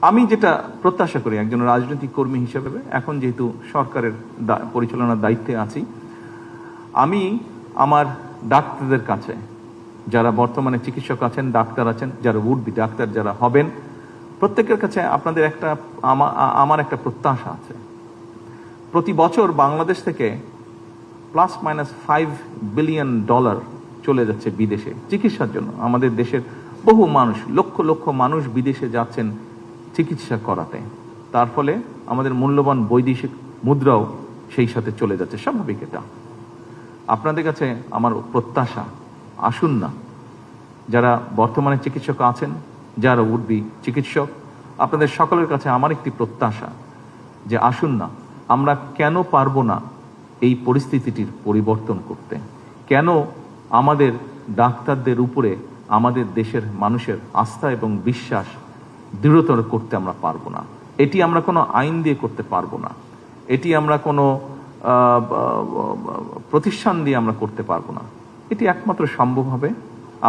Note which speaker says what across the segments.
Speaker 1: আমি যেটা প্রত্যাশা করি একজন রাজনৈতিক কর্মী হিসেবে, এখন যেহেতু সরকারের পরিচালনার দায়িত্বে আছি, আমি আমার ডাক্তারদের কাছে, যারা বর্তমানে চিকিৎসক আছেন, ডাক্তার আছেন, যারা উঠবি ডাক্তার যারা হবেন, প্রত্যেকের কাছে আপনাদের আমার একটা প্রত্যাশা আছে। প্রতি বছর বাংলাদেশ থেকে ±5 বিলিয়ন ডলার চলে যাচ্ছে বিদেশে চিকিৎসার জন্য। আমাদের দেশের বহু মানুষ, লক্ষ লক্ষ মানুষ বিদেশে যাচ্ছেন চিকিৎসা করাতে। তার ফলে আমাদের মূল্যবান বৈদেশিক মুদ্রাও সেই সাথে চলে যাচ্ছে। স্বাভাবিক এটা। আপনাদের কাছে আমার প্রত্যাশা, আসুন না, যারা বর্তমানে চিকিৎসক আছেন, যারা উঠবি চিকিৎসক, আপনাদের সকলের কাছে আমার একটি প্রত্যাশা যে আসুন না, আমরা কেন পারবো না এই পরিস্থিতিটির পরিবর্তন করতে? কেন আমাদের ডাক্তারদের উপরে আমাদের দেশের মানুষের আস্থা এবং বিশ্বাস দৃঢ়তর করতে আমরা পারবো না? এটি আমরা কোনো আইন দিয়ে করতে পারবো না, এটি আমরা কোনো প্রতিষ্ঠান দিয়ে আমরা করতে পারবো না। এটি একমাত্র সম্ভব হবে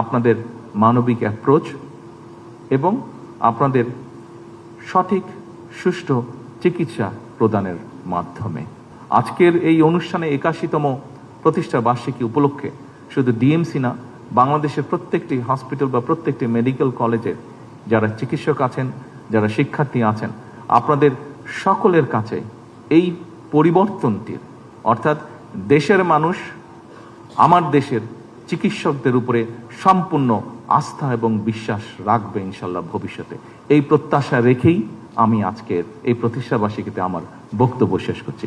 Speaker 1: আপনাদের মানবিক অ্যাপ্রোচ এবং আপনাদের সঠিক সুষ্ঠু চিকিৎসা প্রদানের মাধ্যমে। আজকের এই অনুষ্ঠানে 81তম প্রতিষ্ঠা বার্ষিকী উপলক্ষে শুধু ডিএমসি না, বাংলাদেশের প্রত্যেকটি হসপিটাল বা প্রত্যেকটি মেডিকেল কলেজের যারা চিকিৎসক আছেন, যারা শিক্ষার্থী আছেন, আপনাদের সকলের কাছে এই পরিবর্তনটির, অর্থাৎ দেশের মানুষ আমার দেশের চিকিৎসকদের উপরে সম্পূর্ণ আস্থা এবং বিশ্বাস রাখবে ইনশাল্লাহ ভবিষ্যতে, এই প্রত্যাশা রেখেই আমি আজকের এই প্রতিষ্ঠাবার্ষিকীতে আমার বক্তব্য শেষ করছি।